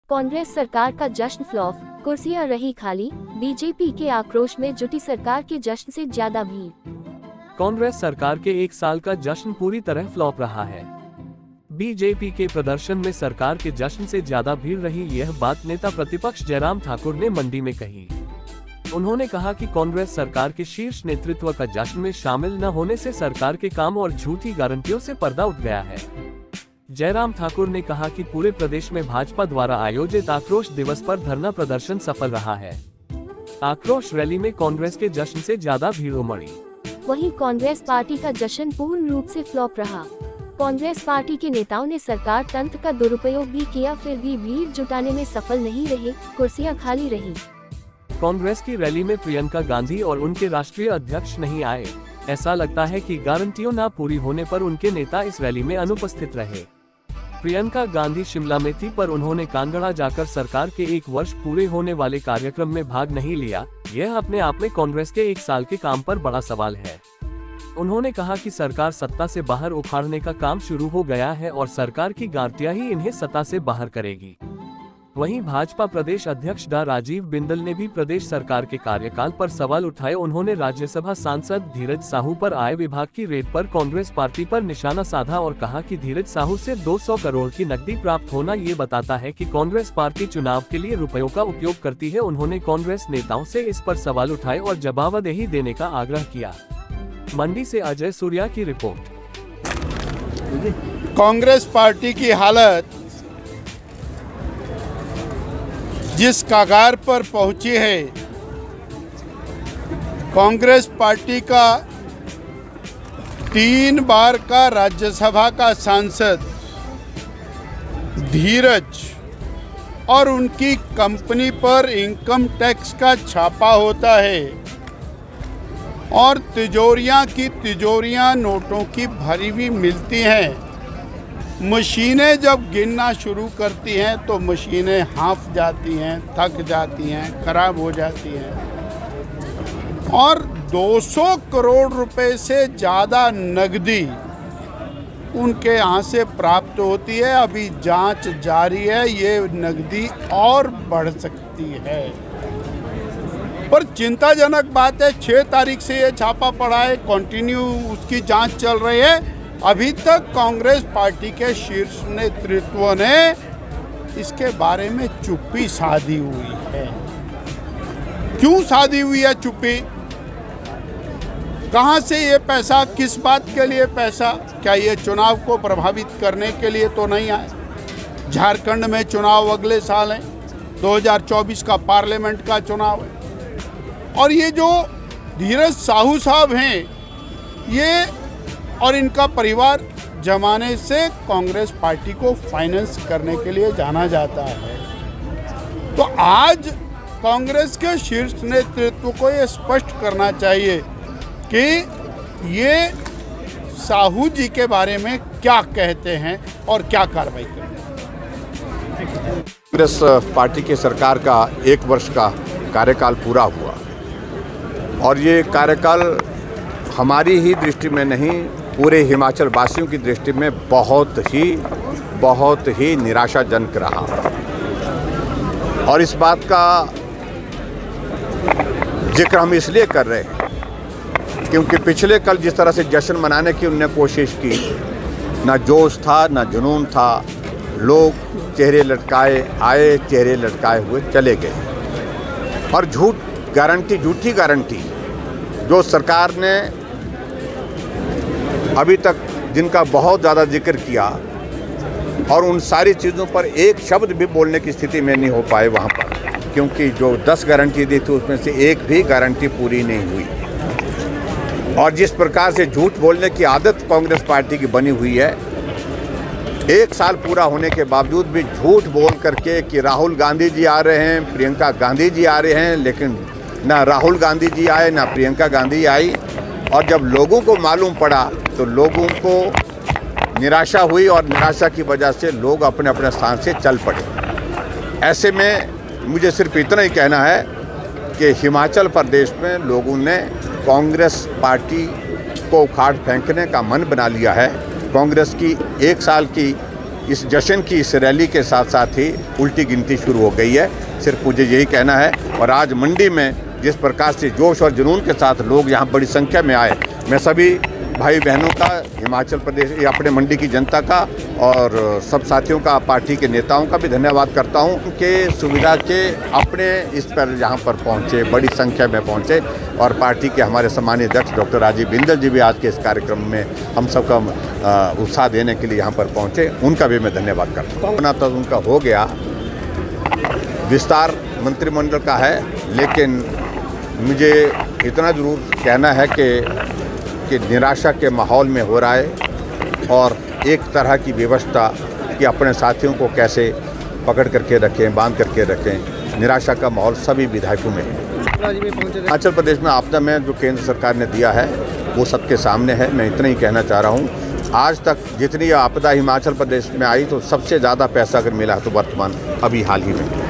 कांग्रेस सरकार का जश्न फ्लॉप, कुर्सियां रही खाली, बीजेपी के आक्रोश में जुटी सरकार के जश्न से ज्यादा भीड़। कांग्रेस सरकार के एक साल का जश्न पूरी तरह फ्लॉप रहा है। बीजेपी के प्रदर्शन में सरकार के जश्न से ज्यादा भीड़ रही, यह बात नेता प्रतिपक्ष जयराम ठाकुर ने मंडी में कही। उन्होंने कहा कि कांग्रेस सरकार के शीर्ष नेतृत्व का जश्न में शामिल न होने से सरकार के काम और झूठी गारंटियों से पर्दा उठ गया है। जयराम ठाकुर ने कहा कि पूरे प्रदेश में भाजपा द्वारा आयोजित आक्रोश दिवस पर धरना प्रदर्शन सफल रहा है। आक्रोश रैली में कांग्रेस के जश्न से ज्यादा भीड़ उमड़ी। वहीं कांग्रेस पार्टी का जश्न पूर्ण रूप से फ्लॉप रहा। कांग्रेस पार्टी के नेताओं ने सरकार तंत्र का दुरुपयोग भी किया, फिर भी भीड़ जुटाने में सफल नहीं रहे, कुर्सियां खाली रही। कांग्रेस की रैली में प्रियंका गांधी और उनके राष्ट्रीय अध्यक्ष नहीं आए। ऐसा लगता है कि गारंटियों न पूरी होने पर उनके नेता इस रैली में अनुपस्थित रहे। प्रियंका गांधी शिमला में थी, पर उन्होंने कांगड़ा जाकर सरकार के 1 वर्ष पूरे होने वाले कार्यक्रम में भाग नहीं लिया। यह अपने आप में कांग्रेस के 1 साल के काम पर बड़ा सवाल है। उन्होंने कहा कि सरकार सत्ता से बाहर उखाड़ने का काम शुरू हो गया है और सरकार की गारंटियां ही इन्हें सत्ता से बाहर करेगी। वहीं भाजपा प्रदेश अध्यक्ष डॉ राजीव बिंदल ने भी प्रदेश सरकार के कार्यकाल पर सवाल उठाए। उन्होंने राज्यसभा सांसद धीरज साहू पर आय विभाग की रेड पर कांग्रेस पार्टी पर निशाना साधा और कहा कि धीरज साहू से 200 करोड़ की नकदी प्राप्त होना ये बताता है कि कांग्रेस पार्टी चुनाव के लिए रुपयों का उपयोग करती है। उन्होंने कांग्रेस नेताओं से इस पर सवाल उठाए और जवाबदेही देने का आग्रह किया। मंडी से अजय सूर्या की रिपोर्ट। कांग्रेस पार्टी की हालत जिस कगार पर पहुंची है, कांग्रेस पार्टी का 3 बार का राज्यसभा का सांसद धीरज और उनकी कंपनी पर इनकम टैक्स का छापा होता है और तिजोरियां की तिजोरियां नोटों की भरी हुई मिलती हैं। मशीनें जब गिनना शुरू करती हैं तो मशीनें हाँफ जाती हैं, थक जाती हैं, खराब हो जाती हैं और 200 करोड़ रुपए से ज़्यादा नकदी उनके यहाँ से प्राप्त होती है। अभी जांच जारी है, ये नकदी और बढ़ सकती है। पर चिंताजनक बात है, 6 तारीख से ये छापा पड़ा है, कंटिन्यू उसकी जांच चल रही है। अभी तक कांग्रेस पार्टी के शीर्ष नेतृत्व ने इसके बारे में चुप्पी साधी हुई है। क्यों साधी हुई है चुप्पी? कहां से ये पैसा, किस बात के लिए पैसा? क्या ये चुनाव को प्रभावित करने के लिए तो नहीं आए? झारखंड में चुनाव अगले साल है, 2024 का पार्लियामेंट का चुनाव है और ये जो धीरज साहू साहब हैं, ये और इनका परिवार जमाने से कांग्रेस पार्टी को फाइनेंस करने के लिए जाना जाता है। तो आज कांग्रेस के शीर्ष नेतृत्व को ये स्पष्ट करना चाहिए कि ये साहू जी के बारे में क्या कहते हैं और क्या कार्रवाई करते हैं। कांग्रेस पार्टी की सरकार का 1 वर्ष का कार्यकाल पूरा हुआ और ये कार्यकाल हमारी ही दृष्टि में नहीं, पूरे हिमाचल वासियों की दृष्टि में बहुत ही निराशाजनक रहा। और इस बात का जिक्र हम इसलिए कर रहे हैं क्योंकि पिछले कल जिस तरह से जश्न मनाने की उन्होंने कोशिश की, ना जोश था ना जुनून था, लोग चेहरे लटकाए आए, चेहरे लटकाए हुए चले गए और झूठी गारंटी जो सरकार ने अभी तक जिनका बहुत ज़्यादा जिक्र किया और उन सारी चीज़ों पर एक शब्द भी बोलने की स्थिति में नहीं हो पाए वहाँ पर, क्योंकि जो 10 गारंटी दी थी उसमें से एक भी गारंटी पूरी नहीं हुई। और जिस प्रकार से झूठ बोलने की आदत कांग्रेस पार्टी की बनी हुई है, 1 साल पूरा होने के बावजूद भी झूठ बोल करके कि राहुल गांधी जी आ रहे हैं, प्रियंका गांधी जी आ रहे हैं, लेकिन ना राहुल गांधी जी आए ना प्रियंका गांधी आई। और जब लोगों को मालूम पड़ा तो लोगों को निराशा हुई और निराशा की वजह से लोग अपने अपने स्थान से चल पड़े। ऐसे में मुझे सिर्फ इतना ही कहना है कि हिमाचल प्रदेश में लोगों ने कांग्रेस पार्टी को उखाड़ फेंकने का मन बना लिया है। कांग्रेस की 1 साल की इस जश्न की इस रैली के साथ साथ ही उल्टी गिनती शुरू हो गई है। सिर्फ मुझे यही कहना है। और आज मंडी में जिस प्रकार से जोश और जुनून के साथ लोग यहाँ बड़ी संख्या में आए, मैं सभी भाई बहनों का, हिमाचल प्रदेश या अपने मंडी की जनता का और सब साथियों का, पार्टी के नेताओं का भी धन्यवाद करता हूँ कि सुविधा के अपने इस पर यहाँ पर पहुँचे, बड़ी संख्या में पहुँचे। और पार्टी के हमारे सम्मानित अध्यक्ष डॉक्टर राजीव बिंदल जी भी आज के इस कार्यक्रम में हम सबका उत्साह देने के लिए यहाँ पर पहुँचे, उनका भी मैं धन्यवाद करता हूँ। तो उनका हो गया, विस्तार मंत्रिमंडल का है, लेकिन मुझे इतना ज़रूर कहना है कि निराशा के माहौल में हो रहा है और एक तरह की व्यवस्था कि अपने साथियों को कैसे पकड़ करके रखें, बांध करके रखें, निराशा का माहौल सभी विधायकों में है। हिमाचल प्रदेश में आपदा में जो केंद्र सरकार ने दिया है वो सबके सामने है। मैं इतना ही कहना चाह रहा हूँ, आज तक जितनी आपदा हिमाचल प्रदेश में आई तो सबसे ज़्यादा पैसा अगर मिला है तो वर्तमान अभी हाल ही में